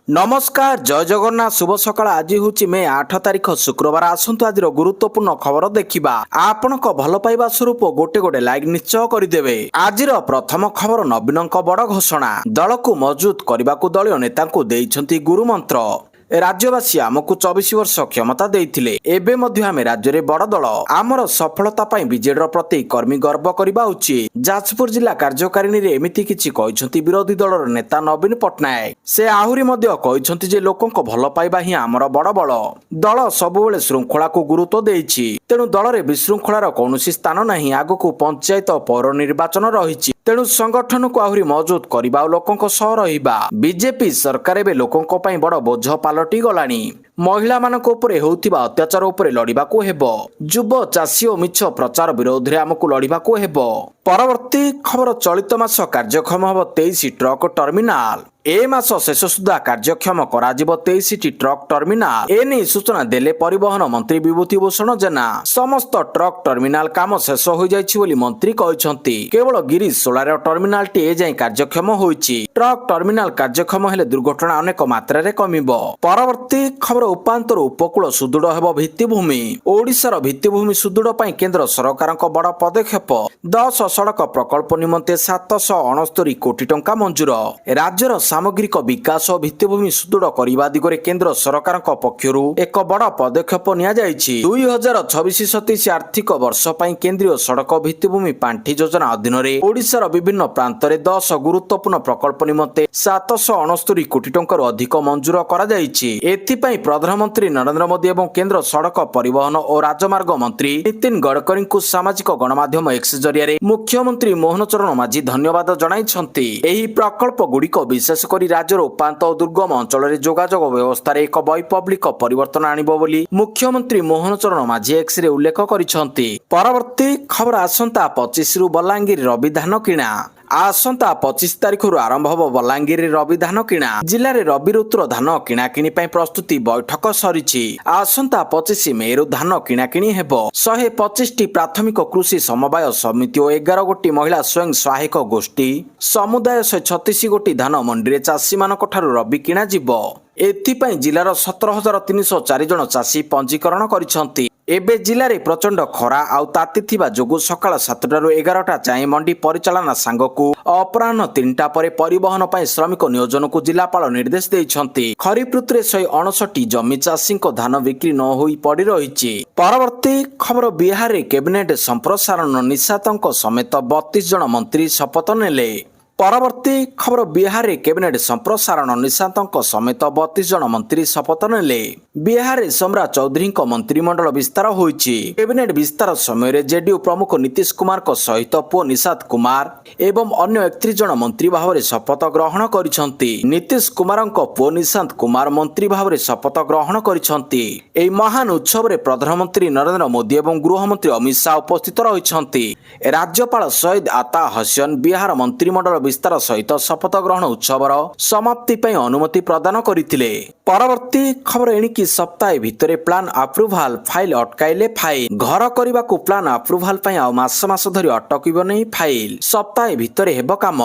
नमस्कार जय जगन्नाथ शुभ सकाळ। आज हूँ मे 8 तारिख शुक्रवार। आसतु आज गुरुत्वपूर्ण खबर देखा। आपण भल पाइबा स्वरूप गोटे गोटे लाइक निश्चय करदे। आज प्रथम खबर नवीन बड़ घोषणा। दल को मजबूत करने को दलीय नेता गुरुमंत्र। राज्यवासी आमको 24 वर्ष क्षमता देइथिले। एबे मध्य आमे राज्य रे बड़ दल। आमर सफलता पई बीजेडी प्रति कर्मी गर्व करबा उचित। जाजपुर जिला कार्यकारिणी रे एमिति किछि कहिसंती विरोधी दलर नेता नवीन पटनायक। से आहुरी मध्य कहिसंती जे लोकंक भल पाइबा ही आमर बड़ बल। दल सबुबेले श्रृंखला को गुरुत्व देइछि। तेणु दल रे विशृंखलार कौनसी स्थान नहीं। आगको पंचायत पौर निर्वाचन रहिछि। तेणु संगठन को आहुरी मजबूत करबा लोकंक सह रहिबा। बीजेपी सरकार एबे लोकंक पई बड़ बोझ पालटी गलानी। महिला मानक उपरे होउथिबा अत्याचार उपरे लड़िबाकू हेबो। युव चाषी और मिछ प्रचार विरोध रे आमको लड़िबाकू हेबो। परवर्ती खबर चलित मास कार्यक्षम हब 23 ट्रक टर्मिनाल। ए मास शेष सुधा कार्यक्षम कराजिबो 23 टी ट्रक टर्मिनाल। एने सूचना देले परिवहन मंत्री विभूति भूषण जेना। समस्त ट्रक टर्मिनाल काम शेष हो जाइछि बोली मंत्री कहिसंती। केवल Girish solar terminal T A जाय कार्यक्षम होइछि। ट्रक टर्मिनाल कार्यक्षम हेले दुर्घटना अनेक मात्रा रे कमिबो। परवर्ती खबर उपांतर उपकूल सुदृढ़ हेबो भित्तिभूमि। ओडिशार भित्तिभूमि सुदृढ़ पई केंद्र सरकारक बड़ पदक्षेप। 10 सड़क प्रकल्प निमंते 769 कोटी टंका मंजूर। राज्यर सामग्रिक विकास और भित्तिभूमि सुदृढ़ करने दिगरे केंद्र सरकार पक्षरु एक बड़ पदक्षेप निया जायछि। 2026-27 आर्थिक वर्ष पई केंद्रीय सड़क भित्तिभूमि पांठी योजना अधीन रे ओडिशार विभिन्न प्रांत रे 10 गुरुत्वपूर्ण प्रकल्प निमंते 769 कोटी टंका अधिक मंजूर करा जायछि। एथिपई प्रधानमंत्री नरेंद्र मोदी एवं केंद्र सड़क परिवहन और राजमार्ग मंत्री नितिन गडकरी को सामाजिक गणमाध्यम एक्स जरिया मुख्यमंत्री मोहन चरण माझी धन्यवाद जणाइछंती। एही प्रकल्प गुड़िक विशेष करी राज्यर उपांत और दुर्गम अंचल रे जोगाजोग व्यवस्था रे एक वैप्लविक परिवर्तन आनिबो बोली मुख्यमंत्री मोहन चरण माझी एक्स रे उल्लेख करिसंती। परवर्ती खबर आसंता 25 रु बलांगीर रवि धान किणा। आसंता 25 तारिख आरंभ हब बलांगीर रवि धान किणा। जिले में रवि ऋतुर धान किणाकिणी प्रस्तुति बैठक सरीछि। आसंता 25 मे रु धान किणाकिणी हेबो। 125 टी प्राथमिक कृषि समवाय समिति और 11 गोटी महिला स्वयं सहायक गोष्ठी समुदाय 136 गोटी धान मंडी रे चाषी मानक ठारू रवि किणा जिवो। एथिपई जिलार 17,304 जन चाषी पंजीकरण करिसंती। एबे जिले में प्रचंड खरा आउ ताती थिबा जोगु सकाळ 7टा रु 11टा जाए मंडी परिचालना सांगकू अपराह्न 3टा परे परिवहन पई श्रमिक नियोजन को जिलापाल निर्देश देइछंती। खरीफ ऋतु रे 159 जमी चाषी को धान बिक्री न होई पड़ी रहिछि। परवर्ती खबर बिहार रे कैबिनेट संप्रसारण निशातंक समेत 32 जन मंत्री शपथ नेले। परवर्ती खबर बिहार रे कैबिनेट संप्रसारण निशांतक समेत 32 जन मंत्री शपथ नेले। बिहार रे सम्राट चौधरी को मंत्रिमंडल विस्तार होइछि। कैबिनेट विस्तार समय जेडीयू प्रमुख नीतीश कुमार को सहित पुओ निशांत कुमार एवं अन्य 31 जन मंत्री भाव शपथ ग्रहण करिसंती। नीतीश कुमार पुओ निशांत कुमार मंत्री भाव शपथ ग्रहण करिसंती। एही महान उत्सव रे प्रधानमंत्री नरेंद्र मोदी एवं गृहमंत्री अमित शाह उपस्थित रहिसंती। राज्यपाल सईद आता हसन बिहार मंत्रिमंडल विस्तार सहित शपथ ग्रहण उत्सवर समाप्ति पई अनुमति प्रदान करिथिले। परवर्ती खबर एणिकी सप्ताह भितरे प्लान अप्रूवाल फाइल अटकाइले फाइल। घर करबा को प्लान अप्रूवाल पई आ मास धरि अटकिबो नै फाइल। सप्ताह भितरे हेबो काम।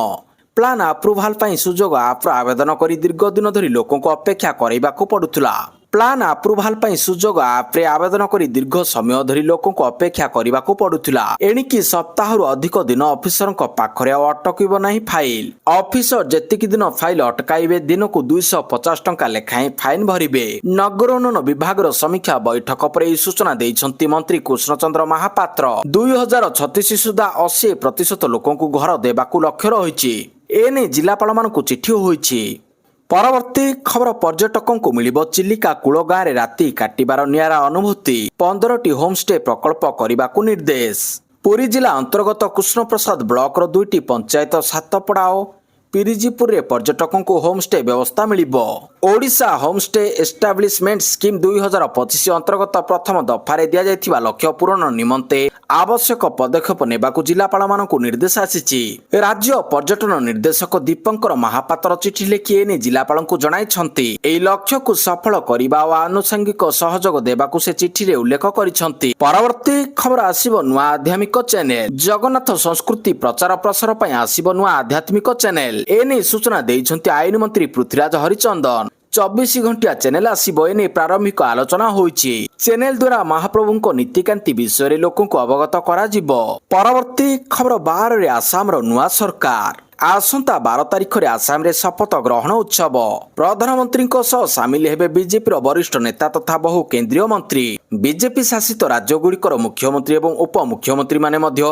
प्लान अप्रूवाल पई सुजोग आप आवेदन करी दीर्घ दिन धरि लोकन को अपेक्षा करबाको पडुतला। प्लान अप्रूवाल पई सुजोग आप आवेदन करी दीर्घ समय धरि लोकन को अपेक्षा करबाको पडुतला। एणिकी सप्ताहरु अधिक दिन ऑफिसर को पाखरे अटकिबो नाही फाइल। ऑफिसर जेतिकी दिन फाइल अटकाइबे दिन को 250 टंका लेखाएं फाइन भरिबे। नगर उन्नयन विभाग समीक्षा बैठक पर सूचना देइछंती मंत्री कृष्णचंद्र महापात्र। 2036 सुधा 80% लोकन को घर देबाकू लक्ष्य रहिछि। एने जिलापाल मानकू चिठी होइछि। परवर्ती खबर पर्यटकों को मिलिबो चिलिका कूल गाँव रे राति काटिबार नियारा अनुभूति। 15टी होमस्टे प्रकल्प करबाकू निर्देश। पुरी जिला अंतर्गत कृष्ण प्रसाद ब्लॉक रो 2टी पंचायत सातपड़ा और पिरिजीपुर रे पर्यटकों को होमस्टे व्यवस्था मिलिबो। ओडिशा होमस्टे एस्टाब्लिशमेंट स्कीम 2025 अंतर्गत प्रथम दफारे दिया जायथिबा लक्ष्य पूरण निमंते आवश्यक पदक्षेप नेबाकू जिलापाल मानकू निर्देश आसीछि। राज्य पर्यटन निर्देशक दीपंकर महापात्र चिठी लेखि एने जिलापालंकू जणाइछंती। एई लक्ष्य को सफल करिबा वा आनुषंगिक सहयोग देबाकू से चिठी रे उल्लेख करिछंती। परवर्ती खबर आसीबो नुआ आध्यात्मिक चैनल। जगन्नाथ संस्कृति प्रचार प्रसार पई आसीबो नुआ आध्यात्मिक चैनल। एने सूचना देइछंती आईन मंत्री पृथ्वीराज हरिचंदन। 24 ଘଣ୍ଟିଆ ଚ୍ୟାନେଲ ଆସିବ ଏନେଇ ପ୍ରାରମ୍ଭିକ ଆଲୋଚନା ହୋଇଛି। ଚ୍ୟାନେଲ ଦ୍ୱାରା ମହାପ୍ରଭୁଙ୍କ ନୀତିକାନ୍ତି ବିଷୟରେ ଲୋକଙ୍କୁ ଅବଗତ କରାଯିବ। ପରବର୍ତ୍ତୀ ଖବର 12ରେ ଆସାମର ନୂଆ ସରକାର। ଆସନ୍ତା 12 ତାରିଖରେ ଆସାମରେ ଶପଥ ଗ୍ରହଣ ଉତ୍ସବ। ପ୍ରଧାନମନ୍ତ୍ରୀଙ୍କ ସହ ସାମିଲ ହେବେ ବିଜେପିର ବରିଷ୍ଠ ନେତା ତଥା ବହୁ କେନ୍ଦ୍ରୀୟ ମନ୍ତ୍ରୀ। ବିଜେପି ଶାସିତ ରାଜ୍ୟଗୁଡ଼ିକର ମୁଖ୍ୟମନ୍ତ୍ରୀ ଏବଂ ଉପମୁଖ୍ୟମନ୍ତ୍ରୀମାନେ ମଧ୍ୟ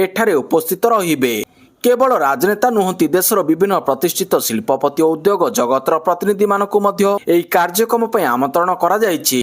ଏଠାରେ ଉପସ୍ଥିତ ରହିବେ। କେବଳ ରାଜନେତା ନୁହନ୍ତି, ଦେଶର ବିଭିନ୍ନ ପ୍ରତିଷ୍ଠିତ ଶିଳ୍ପପତି ଓ ଉଦ୍ୟୋଗ ଜଗତର ପ୍ରତିନିଧିମାନଙ୍କୁ ମଧ୍ୟ ଏହି କାର୍ଯ୍ୟକ୍ରମ ପାଇଁ ଆମନ୍ତ୍ରଣ କରାଯାଇଛି।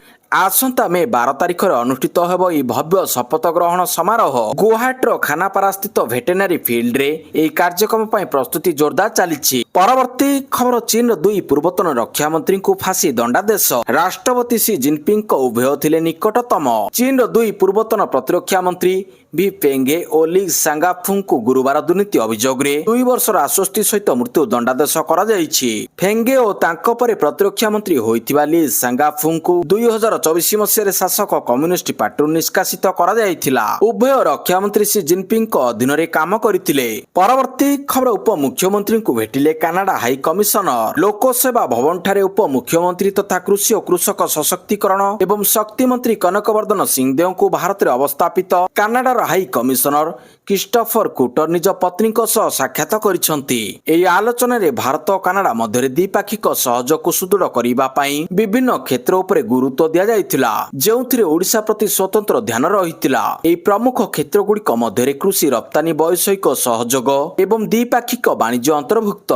ଆସନ୍ତା ମେ 12 ତାରିଖରେ ଅନୁଷ୍ଠିତ ହେବ ଏହି ଭବ୍ୟ ଶପଥ ଗ୍ରହଣ ସମାରୋହ। ଗୁଆହାଟୀର ଖାନାପାରାସ୍ଥିତ ଭେଟେନାରୀ ଫିଲ୍ଡରେ ଏହି କାର୍ଯ୍ୟକ୍ରମ ପାଇଁ ପ୍ରସ୍ତୁତି ଜୋରଦାର ଚାଲିଛି। ପରବର୍ତ୍ତୀ ଖବର ଚୀନର 2 ପୂର୍ବତନ ରକ୍ଷା ମନ୍ତ୍ରୀଙ୍କୁ ଫାଶୀ ଦଣ୍ଡାଦେଶ। ରାଷ୍ଟ୍ରପତି ସି ଜିନପିଙ୍ଗଙ୍କ ଉଭୟ ଥିଲେ ନିକଟତମ। ଚୀନର 2 ପୂର୍ବତନ ପ୍ରତିରକ୍ଷା ମନ୍ତ୍ରୀ ଭି ଫେଙ୍ଗେ ଓ ଲି ସାଙ୍ଗାଫୁଙ୍କୁ ଗୁରୁବାର ଦୁର୍ନୀତି ଅଭିଯୋଗରେ 2 ବର୍ଷର ଆଶ୍ୱସ୍ତି ସହିତ ମୃତ୍ୟୁ ଦଣ୍ଡାଦେଶ କରାଯାଇଛି। ଫେଙ୍ଗେ ଓ ତାଙ୍କ ପରେ ପ୍ରତିରକ୍ଷା ମନ୍ତ୍ରୀ ହୋଇଥିବା ଲି ସାଙ୍ଗାଫୁଙ୍କୁ 2024 ମସିହାରେ ଶାସକ କମ୍ୟୁନିଷ୍ଟ ପାର୍ଟିରୁ ନିଷ୍କାସିତ କରାଯାଇଥିଲା। ଉଭୟ ରକ୍ଷା ମନ୍ତ୍ରୀ ସି ଜିନପିଙ୍ଗଙ୍କ ଅଧୀନରେ କାମ କରିଥିଲେ। ପରବର୍ତ୍ତୀ ଖବର ଉପମୁଖ୍ୟମନ୍ତ୍ରୀଙ୍କୁ ଭେଟିଲେ କାନାଡା ହାଇ କମିଶନର। ଲୋକସେବା ଭବନଠାରେ ଉପମୁଖ୍ୟମନ୍ତ୍ରୀ ତଥା କୃଷି ଓ କୃଷକ ସଶକ୍ତିକରଣ ଏବଂ ଶକ୍ତି ମନ୍ତ୍ରୀ କନକବର୍ଦ୍ଧନ ସିଂଦେଓଙ୍କୁ ଭାରତରେ ଅବସ୍ଥାପିତ କାନାଡାର ହାଇ କମିଶନର କ୍ରିଷ୍ଟୋଫର କୁଟର ନିଜ ପତ୍ନୀଙ୍କ ସହ ସାକ୍ଷାତ କରିଛନ୍ତି। ଏହି ଆଲୋଚନାରେ ଭାରତ ଓ କାନାଡା ମଧ୍ୟରେ ଦ୍ୱିପାକ୍ଷିକ ସହଯୋଗକୁ ସୁଦୃଢ଼ କରିବା ପାଇଁ ବିଭିନ୍ନ କ୍ଷେତ୍ର ଉପରେ ଗୁରୁତ୍ୱ ଦିଆଯାଇଥିଲା, ଯେଉଁଥିରେ ଓଡ଼ିଶା ପ୍ରତି ସ୍ୱତନ୍ତ୍ର ଧ୍ୟାନ ରହିଥିଲା। ଏହି ପ୍ରମୁଖ କ୍ଷେତ୍ରଗୁଡ଼ିକ ମଧ୍ୟରେ କୃଷି, ରପ୍ତାନି, ବୈଷୟିକ ସହଯୋଗ ଏବଂ ଦ୍ୱିପାକ୍ଷିକ ବାଣିଜ୍ୟ ଅନ୍ତର୍ଭୁକ୍ତ।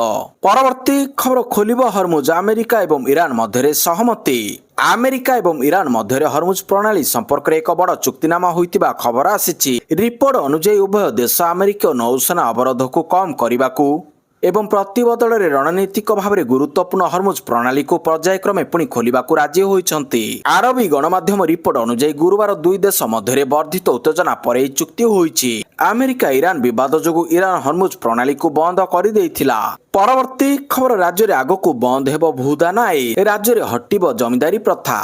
ପରବର୍ତ୍ତୀ ଖବର ଖୋଲିବ ହରମୁଜ। ଆମେରିକା ଏବଂ ଇରାନ ମଧ୍ୟରେ ସହମତି। ଆମେରିକା ଏବଂ ଇରାନ ମଧ୍ୟରେ ହରମୁଜ ପ୍ରଣାଳୀ ସମ୍ପର୍କରେ ଏକ ବଡ଼ ଚୁକ୍ତିନାମା ହୋଇଥିବା ଖବର ଆସିଛି। ରିପୋର୍ଟ ଅନୁଯାୟୀ ଉଭୟ ଦେଶ ଆମେରିକୀୟ ନୌସେନା ଅବରୋଧକୁ କମ୍ କରିବାକୁ ଏବଂ ପ୍ରତିବଦଳରେ ରଣନୀତିକ ଭାବରେ ଗୁରୁତ୍ୱପୂର୍ଣ୍ଣ ହରମୁଜ ପ୍ରଣାଳୀକୁ ପର୍ଯ୍ୟାୟକ୍ରମେ ପୁଣି ଖୋଲିବାକୁ ରାଜି ହୋଇଛନ୍ତି। ଆରବୀ ଗଣମାଧ୍ୟମ ରିପୋର୍ଟ ଅନୁଯାୟୀ ଗୁରୁବାର 2 ଦେଶ ମଧ୍ୟରେ ବର୍ଦ୍ଧିତ ଉତ୍ତେଜନା ପରେ ଏହି ଚୁକ୍ତି ହୋଇଛି। ଆମେରିକା ଇରାନ ବିବାଦ ଯୋଗୁଁ ଇରାନ ହରମୁଜ ପ୍ରଣାଳୀକୁ ବନ୍ଦ କରିଦେଇଥିଲା। ପରବର୍ତ୍ତୀ ଖବର ରାଜ୍ୟରେ ଆଗକୁ ବନ୍ଦ ହେବ ଭୂଦାନ ଆଇନ। ରାଜ୍ୟରେ ହଟିବ ଜମିଦାରୀ ପ୍ରଥା।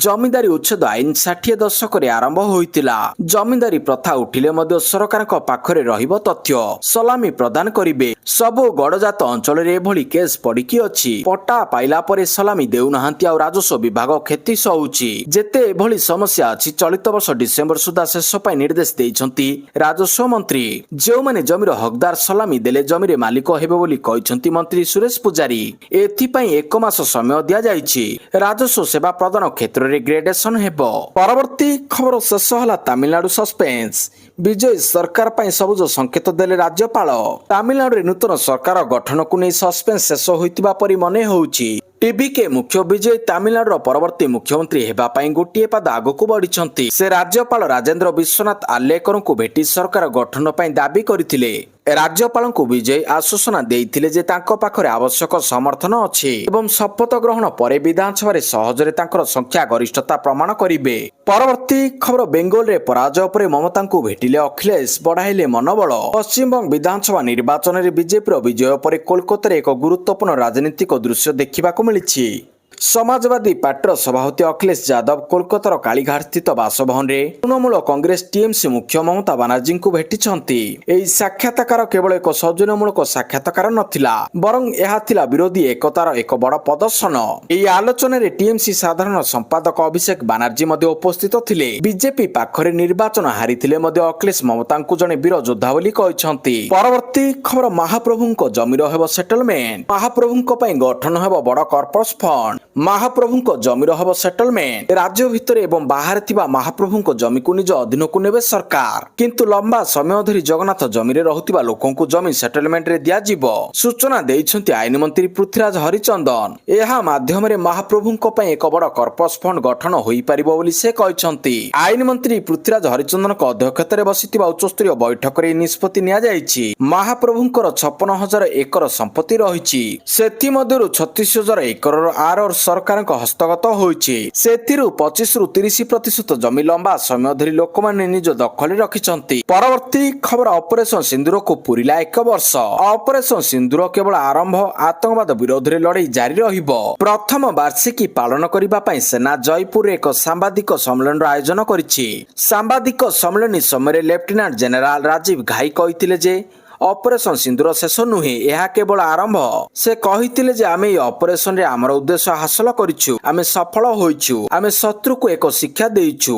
ଜମିଦାରୀ ଉଚ୍ଛେଦ ଆଇନ 60 ଦଶକରେ ଆରମ୍ଭ ହୋଇଥିଲା। ଜମିଦାରୀ ପ୍ରଥା ଉଠିଲେ ମଧ୍ୟ ସରକାରଙ୍କ ପାଖରେ ରହିବ ତଥ୍ୟ। ସଲାମି ପ୍ରଦାନ କରିବେ। ସବୁ ଗଡ଼ଜାତ ଅଞ୍ଚଳରେ ଏଭଳି କେସ୍ ପଡ଼ିକି ଅଛି। ପଟ୍ଟା ପାଇଲା ପରେ ସଲାମି ଦେଉନାହାନ୍ତି ଆଉ ରାଜସ୍ୱ ବିଭାଗ କ୍ଷତି ସହୁଛି। ଯେତେ ଏଭଳି ସମସ୍ୟା ଅଛି, ଚଳିତ ବର୍ଷ ଡିସେମ୍ବର ସୁଦ୍ଧା ଶେଷ ପାଇଁ ନିର୍ଦ୍ଦେଶ ଦେଇଛନ୍ତି ରାଜସ୍ୱ ମନ୍ତ୍ରୀ। ଯେଉଁମାନେ ଜମିର ହକଦାର ସଲାମି ଦେଲେ ଜମିରେ ମାଲିକ ହେବେ ବୋଲି କହିଛନ୍ତି ମନ୍ତ୍ରୀ ସୁରେଶ ପୂଜାରୀ। ଏଥିପାଇଁ 1 ମାସ ସମୟ ଦିଆଯାଇଛି। ରାଜସ୍ୱ ସେବା ପ୍ରଦାନ କ୍ଷେତ୍ରରେ ଗ୍ରେଡେସନ ହେବ। ପରବର୍ତ୍ତୀ ଖବର ଶେଷ ହେଲା ତାମିଲନାଡୁ ସସ୍ପେନ୍ସ। ବିଜୟ ସରକାର ପାଇଁ ସବୁଜ ସଂକେତ ଦେଲେ ରାଜ୍ୟପାଳ। ତାମିଲନାଡୁରେ ନୂତନ ସରକାର ଗଠନକୁ ନେଇ ସସ୍ପେନ୍ସ ଶେଷ ହୋଇଥିବା ପରି ମନେ ହେଉଛି। ଟିବିକେ ମୁଖ୍ୟ ବିଜୟ ତାମିଲନାଡୁର ପରବର୍ତ୍ତୀ ମୁଖ୍ୟମନ୍ତ୍ରୀ ହେବା ପାଇଁ ଗୋଟିଏ ପାଦ ଆଗକୁ ବଢିଛନ୍ତି। ସେ ରାଜ୍ୟପାଳ ରାଜେନ୍ଦ୍ର ବିଶ୍ୱନାଥ ଆର୍ଲେକରଙ୍କୁ ଭେଟି ସରକାର ଗଠନ ପାଇଁ ଦାବି କରିଥିଲେ। ରାଜ୍ୟପାଳଙ୍କୁ ବିଜୟ ଆଶ୍ୱାସନା ଦେଇଥିଲେ ଯେ ତାଙ୍କ ପାଖରେ ଆବଶ୍ୟକ ସମର୍ଥନ ଅଛି ଏବଂ ଶପଥ ଗ୍ରହଣ ପରେ ବିଧାନସଭାରେ ସହଜରେ ତାଙ୍କର ସଂଖ୍ୟା ଗରିଷ୍ଠତା ପ୍ରମାଣ କରିବେ। ପରବର୍ତ୍ତୀ ଖବର ବେଙ୍ଗଲରେ ପରାଜୟ ପରେ ମମତାଙ୍କୁ ଭେଟିଲେ ଅଖିଲେଶ, ବଢାଇଲେ ମନୋବଳ। ପଶ୍ଚିମବଙ୍ଗ ବିଧାନସଭା ନିର୍ବାଚନରେ ବିଜେପିର ବିଜୟ ପରେ କୋଲକାତାରେ ଏକ ଗୁରୁତ୍ୱପୂର୍ଣ୍ଣ ରାଜନୈତିକ ଦୃଶ୍ୟ ଦେଖିବାକୁ ମିଳିଛି। ସମାଜବାଦୀ ପାର୍ଟିର ସଭାପତି ଅଖିଲେଶ ଯାଦବ କୋଲକାତାର କାଳିଘାଟ ସ୍ଥିତ ବାସଭବନରେ ତୃଣମୂଳ କଂଗ୍ରେସ ଟିଏମସି ମୁଖ୍ୟ ମମତା ବାନାର୍ଜୀଙ୍କୁ ଭେଟିଛନ୍ତି। ଏହି ସାକ୍ଷାତକାର କେବଳ ଏକ ସୌଜନ୍ୟମୂଳକ ସାକ୍ଷାତକାର ନଥିଲା, ବରଂ ଏହା ଥିଲା ବିରୋଧୀ ଏକତାର ଏକ ବଡ଼ ପ୍ରଦର୍ଶନ। ଏହି ଆଲୋଚନାରେ ଟିଏମସି ସାଧାରଣ ସମ୍ପାଦକ ଅଭିଷେକ ବାନାର୍ଜୀ ମଧ୍ୟ ଉପସ୍ଥିତ ଥିଲେ। ବିଜେପି ପାଖରେ ନିର୍ବାଚନ ହାରିଥିଲେ ମଧ୍ୟ ଅଖିଲେଶ ମମତାଙ୍କୁ ଜଣେ ବୀର ଯୋଦ୍ଧା ବୋଲି କହିଛନ୍ତି। ପରବର୍ତ୍ତୀ ଖବର ମହାପ୍ରଭୁଙ୍କ ଜମିର ହେବ ସେଟଲମେଣ୍ଟ। ମହାପ୍ରଭୁଙ୍କ ପାଇଁ ଗଠନ ହେବ ବଡ଼ କର୍ପସ ଫଣ୍ଡ। ମହାପ୍ରଭୁଙ୍କ ଜମିର ହେବ ସେଟଲମେଣ୍ଟ। ରାଜ୍ୟ ଭିତରେ ଏବଂ ବାହାରେ ଥିବା ମହାପ୍ରଭୁଙ୍କ ଜମିକୁ ନିଜ ଅଧୀନକୁ ନେବେ ସରକାର, କିନ୍ତୁ ଲମ୍ବା ସମୟ ଧରି ଜଗନ୍ନାଥ ଜମିରେ ରହୁଥିବା ଲୋକଙ୍କୁ ଜମି ସେଟଲମେଣ୍ଟରେ ଦିଆଯିବ। ସୂଚନା ଦେଇଛନ୍ତି ଆଇନ ମନ୍ତ୍ରୀ ପୃଥ୍ୱୀରାଜ ହରିଚନ୍ଦନ। ଏହା ମାଧ୍ୟମରେ ମହାପ୍ରଭୁଙ୍କ ପାଇଁ ଏକ ବଡ଼ କର୍ପସ ଫଣ୍ଡ ଗଠନ ହୋଇପାରିବ ବୋଲି ସେ କହିଛନ୍ତି। ଆଇନ ମନ୍ତ୍ରୀ ପୃଥ୍ୱୀରାଜ ହରିଚନ୍ଦନଙ୍କ ଅଧ୍ୟକ୍ଷତାରେ ବସିଥିବା ଉଚ୍ଚସ୍ତରୀୟ ବୈଠକରେ ଏହି ନିଷ୍ପତ୍ତି ନିଆଯାଇଛି। ମହାପ୍ରଭୁଙ୍କର 56,000 ଏକର ସମ୍ପତ୍ତି ରହିଛି। ସେଥିମଧ୍ୟରୁ 36,000 ଏକରର ଆର ସରକାରଙ୍କ ହସ୍ତଗତ ହୋଇଛି। ସେଥିରୁ 25ରୁ 30% ଜମି ଲମ୍ବା ସମୟ ଧରି ଲୋକମାନେ ନିଜ ଦଖଲରେ ରଖିଛନ୍ତି। ପରବର୍ତ୍ତୀ ଖବର ଅପରେସନ ସିନ୍ଦୁରକୁ ପୂରିଲା 1 ବର୍ଷ। ଅପରେସନ ସିନ୍ଦୁର କେବଳ ଆରମ୍ଭ, ଆତଙ୍କବାଦ ବିରୋଧରେ ଲଢ଼େଇ ଜାରି ରହିବ। ପ୍ରଥମ ବାର୍ଷିକୀ ପାଳନ କରିବା ପାଇଁ ସେନା ଜୟପୁରରେ ଏକ ସାମ୍ବାଦିକ ସମ୍ମିଳନୀର ଆୟୋଜନ କରିଛି। ସାମ୍ବାଦିକ ସମ୍ମିଳନୀ ସମୟରେ ଲେଫ୍ଟନାଣ୍ଟ ଜେନେରାଲ ରାଜୀବ ଘାଇ କହିଥିଲେ ଯେ ଅପରେସନ ସିନ୍ଦୁର ଶେଷ ନୁହେଁ, ଏହା କେବଳ ଆରମ୍ଭ। ସେ କହିଥିଲେ ଯେ ଆମେ ଏହି ଅପରେସନରେ ଆମର ଉଦ୍ଦେଶ୍ୟ ହାସଲ କରିଛୁ, ଆମେ ସଫଳ ହୋଇଛୁ, ଆମେ ଶତ୍ରୁକୁ ଏକ ଶିକ୍ଷା ଦେଇଛୁ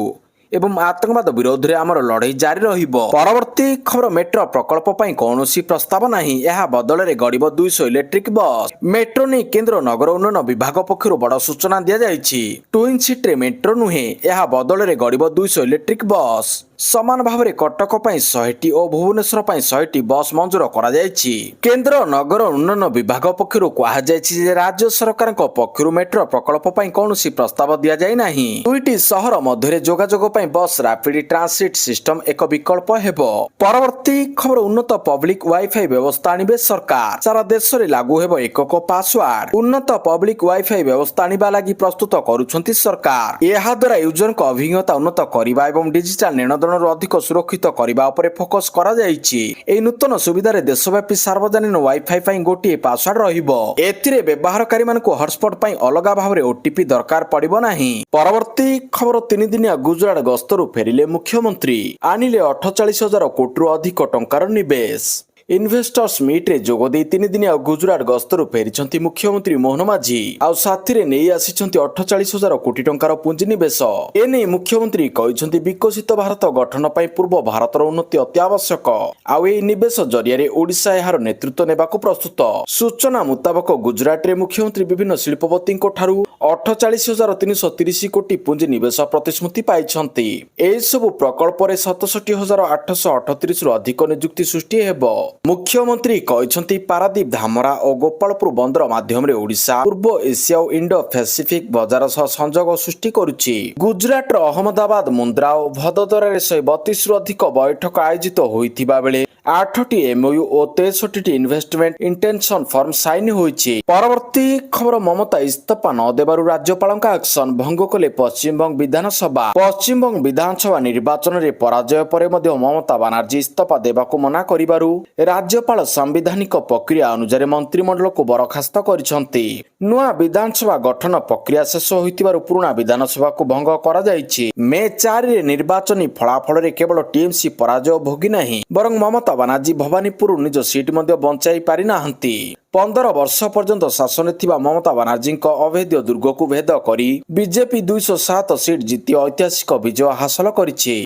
ଏବଂ ଆତଙ୍କବାଦ ବିରୋଧରେ ଆମର ଲଢେଇ ଜାରି ରହିବ। ପରବର୍ତ୍ତୀ ଖବର, ମେଟ୍ରୋ ପ୍ରକଳ୍ପ ପାଇଁ କୌଣସି ପ୍ରସ୍ତାବ ନାହିଁ, ଏହା ବଦଳରେ ଗଡ଼ିବ 200 ଇଲେକ୍ଟ୍ରିକ ବସ୍। ମେଟ୍ରୋ ନେଇ କେନ୍ଦ୍ର ନଗର ଉନ୍ନୟନ ବିଭାଗ ପକ୍ଷରୁ ବଡ଼ ସୂଚନା ଦିଆଯାଇଛି। ଟ୍ୱିନ୍ ସିଟିରେ ମେଟ୍ରୋ ନୁହେଁ, ଏହା ବଦଳରେ ଗଡ଼ିବ 200 ଇଲେକ୍ଟ୍ରିକ ବସ୍। ସମାନ ଭାବରେ କଟକ ପାଇଁ 100ଟି ଓ ଭୁବନେଶ୍ୱର ପାଇଁ 100ଟି ବସ୍ ମଞ୍ଜୁର କରାଯାଇଛି। କେନ୍ଦ୍ର ନଗର ଉନ୍ନୟନ ବିଭାଗ ପକ୍ଷରୁ କୁହାଯାଇଛି ଯେ ରାଜ୍ୟ ସରକାରଙ୍କ ପକ୍ଷରୁ ମେଟ୍ରୋ ପ୍ରକଳ୍ପ ପାଇଁ କୌଣସି ପ୍ରସ୍ତାବ ଦିଆଯାଇ ନାହିଁ। ଦୁଇଟି ସହର ମଧ୍ୟରେ ଯୋଗାଯୋଗ ପାଇଁ ବସ୍ ରାପିଡ୍ ଟ୍ରାନ୍ସିଟ୍ ସିଷ୍ଟମ ଏକ ବିକଳ୍ପ ହେବ। ପରବର୍ତ୍ତୀ ଖବର, ଉନ୍ନତ ପବ୍ଲିକ ୱାଇଫାଇ ବ୍ୟବସ୍ଥା ଆଣିବେ ସରକାର, ସାରା ଦେଶରେ ଲାଗୁ ହେବ ଏକକ ପାସୱାର୍ଡ। ଉନ୍ନତ ପବ୍ଲିକ ୱାଇଫାଇ ବ୍ୟବସ୍ଥା ଆଣିବା ଲାଗି ପ୍ରସ୍ତୁତ କରୁଛନ୍ତି ସରକାର। ଏହା ଦ୍ୱାରା ୟୁଜରଙ୍କ ଅଭିଜ୍ଞତା ଉନ୍ନତ କରିବା ଏବଂ ଡିଜିଟାଲ ନେଣଦେଣରୁ ଅଧିକ ସୁରକ୍ଷିତ କରିବା ଉପରେ ଫୋକସ କରାଯାଇଛି। ଏହି ନୂତନ ସୁବିଧାରେ ଦେଶବ୍ୟାପୀ ସାର୍ବଜନୀନ ୱାଇଫାଇ ପାଇଁ ଗୋଟିଏ ପାସୱାର୍ଡ ରହିବ। ଏଥିରେ ବ୍ୟବହାରକାରୀମାନଙ୍କୁ ହଟସ୍ପଟ ପାଇଁ ଅଲଗା ଭାବରେ ଓଟିପି ଦରକାର ପଡ଼ିବ ନାହିଁ। ପରବର୍ତ୍ତୀ ଖବର, 3 ଦିନିଆ ଗୁଜରାଟ ଗସ୍ତରୁ ଫେରିଲେ ମୁଖ୍ୟମନ୍ତ୍ରୀ, ଆଣିଲେ 48,000 କୋଟିରୁ ଅଧିକ ଟଙ୍କାର ନିବେଶ। ଇନଭେଷ୍ଟର୍ସ ମିଟ୍ରେ ଯୋଗଦେଇ 3 ଦିନିଆ ଗୁଜରାଟ ଗସ୍ତରୁ ଫେରିଛନ୍ତି ମୁଖ୍ୟମନ୍ତ୍ରୀ ମୋହନ ମାଝୀ, ଆଉ ସାଥିରେ ନେଇ ଆସିଛନ୍ତି 48,000 କୋଟି ଟଙ୍କାର ପୁଞ୍ଜିନିବେଶ। ଏନେଇ ମୁଖ୍ୟମନ୍ତ୍ରୀ କହିଛନ୍ତି ବିକଶିତ ଭାରତ ଗଠନ ପାଇଁ ପୂର୍ବ ଭାରତର ଉନ୍ନତି ଅତି ଆବଶ୍ୟକ, ଆଉ ଏହି ନିବେଶ ଜରିଆରେ ଓଡ଼ିଶା ଏହାର ନେତୃତ୍ୱ ନେବାକୁ ପ୍ରସ୍ତୁତ। ସୂଚନା ମୁତାବକ ଗୁଜରାଟରେ ମୁଖ୍ୟମନ୍ତ୍ରୀ ବିଭିନ୍ନ ଶିଳ୍ପପତିଙ୍କ ଠାରୁ 48,330 କୋଟି ପୁଞ୍ଜି ନିବେଶ ପ୍ରତିଶ୍ରୁତି ପାଇଛନ୍ତି। ଏହିସବୁ ପ୍ରକଳ୍ପରେ 67,838ରୁ ଅଧିକ ନିଯୁକ୍ତି ସୃଷ୍ଟି ହେବ। ମୁଖ୍ୟମନ୍ତ୍ରୀ କହିଛନ୍ତି ପାରାଦୀପ, ଧାମରା ଓ ଗୋପାଳପୁର ବନ୍ଦର ମାଧ୍ୟମରେ ଓଡ଼ିଶା ପୂର୍ବ ଏସିଆ ଓ ଇଣ୍ଡୋ ପେସିଫିକ ବଜାର ସହ ସଂଯୋଗ ସୃଷ୍ଟି କରୁଛି। ଗୁଜରାଟର ଅହମ୍ମଦାବାଦ, ମୁନ୍ଦ୍ରା ଓ ଭଦୋଦରାରେ 132ରୁ ଅଧିକ ବୈଠକ ଆୟୋଜିତ ହୋଇଥିବା ବେଳେ 8ଟି MOU ଓ 63ଟି ଇନଭେଷ୍ଟମେଣ୍ଟ ଇଣ୍ଟେନସନ ଫର୍ମ ସାଇନ୍ ହୋଇଛି। ପରବର୍ତ୍ତୀ ଖବର, ମମତା ଇସ୍ତଫା ନ ଦେବାରୁ ରାଜ୍ୟପାଳଙ୍କ ଆକ୍ସନ, ଭଙ୍ଗ କଲେ ପଶ୍ଚିମବଙ୍ଗ ବିଧାନସଭା। ପଶ୍ଚିମବଙ୍ଗ ବିଧାନସଭା ନିର୍ବାଚନରେ ପରାଜୟ ପରେ ମଧ୍ୟ ମମତା ବାନାର୍ଜୀ ଇସ୍ତଫା ଦେବାକୁ ମନା କରିବାରୁ ରାଜ୍ୟପାଳ ସାମ୍ବିଧାନିକ ପ୍ରକ୍ରିୟା ଅନୁସାରେ ମନ୍ତ୍ରିମଣ୍ଡଳକୁ ବରଖାସ୍ତ କରିଛନ୍ତି। ନୂଆ ବିଧାନସଭା ଗଠନ ପ୍ରକ୍ରିୟା ଶେଷ ହୋଇଥିବାରୁ ପୁରୁଣା ବିଧାନସଭାକୁ ଭଙ୍ଗ କରାଯାଇଛି। ମେ 4ରେ ନିର୍ବାଚନୀ ଫଳାଫଳରେ କେବଳ ଟିଏମସି ପରାଜୟ ଭୋଗି ନାହିଁ, ବରଂ ମମତା ବାନାର୍ଜୀ ଭବାନୀପୁରରୁ ନିଜ ସିଟ୍ ମଧ୍ୟ ବଞ୍ଚାଇ ପାରିନାହାନ୍ତି। 15 ବର୍ଷ ପର୍ଯ୍ୟନ୍ତ ଶାସନରେ ଥିବା ମମତା ବାନାର୍ଜୀଙ୍କ ଅଭେଦ୍ୟ ଦୁର୍ଗକୁ ଭେଦ କରି ବିଜେପି 207 ସିଟ୍ ଜିତି ଐତିହାସିକ ବିଜୟ ହାସଲ କରିଛି।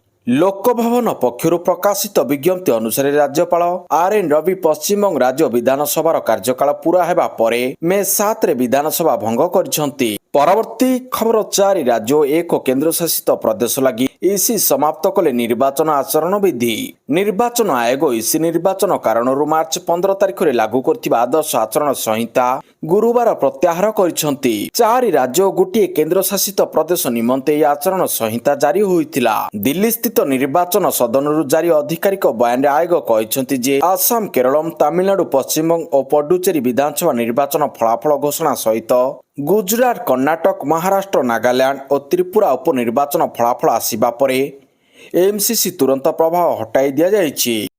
ଲୋକଭବନ ପକ୍ଷରୁ ପ୍ରକାଶିତ ବିଜ୍ଞପ୍ତି ଅନୁସାରେ ରାଜ୍ୟପାଳ RN ରବି ପଶ୍ଚିମବଙ୍ଗ ରାଜ୍ୟ ବିଧାନସଭାର କାର୍ଯ୍ୟକାଳ ପୁରା ହେବା ପରେ ମେ 7ରେ ବିଧାନସଭା ଭଙ୍ଗ କରିଛନ୍ତି। ପରବର୍ତ୍ତୀ ଖବର, 4 ରାଜ୍ୟ ଓ 1 କେନ୍ଦ୍ରଶାସିତ ପ୍ରଦେଶ ଲାଗି ଇସି ସମାପ୍ତ କଲେ ନିର୍ବାଚନ ଆଚରଣ ବିଧି। ନିର୍ବାଚନ ଆୟୋଗ ଇସି ନିର୍ବାଚନ କାରଣରୁ ମାର୍ଚ୍ଚ 15 ତାରିଖରେ ଲାଗୁ କରିଥିବା ଆଦର୍ଶ ଆଚରଣ ସଂହିତା ଗୁରୁବାର ପ୍ରତ୍ୟାହାର କରିଛନ୍ତି। 4 ରାଜ୍ୟ ଓ 1 କେନ୍ଦ୍ରଶାସିତ ପ୍ରଦେଶ ନିମନ୍ତେ ଏହି ଆଚରଣ ସଂହିତା ଜାରି ହୋଇଥିଲା। ଦିଲ୍ଲୀ ସ୍ଥିତ ନିର୍ବାଚନ ସଦନରୁ ଜାରି ଆଧିକାରିକ ବୟାନରେ ଆୟୋଗ କହିଛନ୍ତି ଯେ ଆସାମ, କେରଳ, ତାମିଲନାଡୁ, ପଶ୍ଚିମବଙ୍ଗ ଓ ପଡୁଚେରୀ ବିଧାନସଭା ନିର୍ବାଚନ ଫଳାଫଳ ଘୋଷଣା ସହିତ ଗୁଜରାଟ, କର୍ଣ୍ଣାଟକ, ମହାରାଷ୍ଟ୍ର, ନାଗାଲ୍ୟାଣ୍ଡ ଓ ତ୍ରିପୁରା ଉପନିର୍ବାଚନ ଫଳାଫଳ ଆସିବା ପରେ ଏମସିସି ତୁରନ୍ତ ପ୍ରଭାବ ହଟାଇ ଦିଆଯାଇଛି।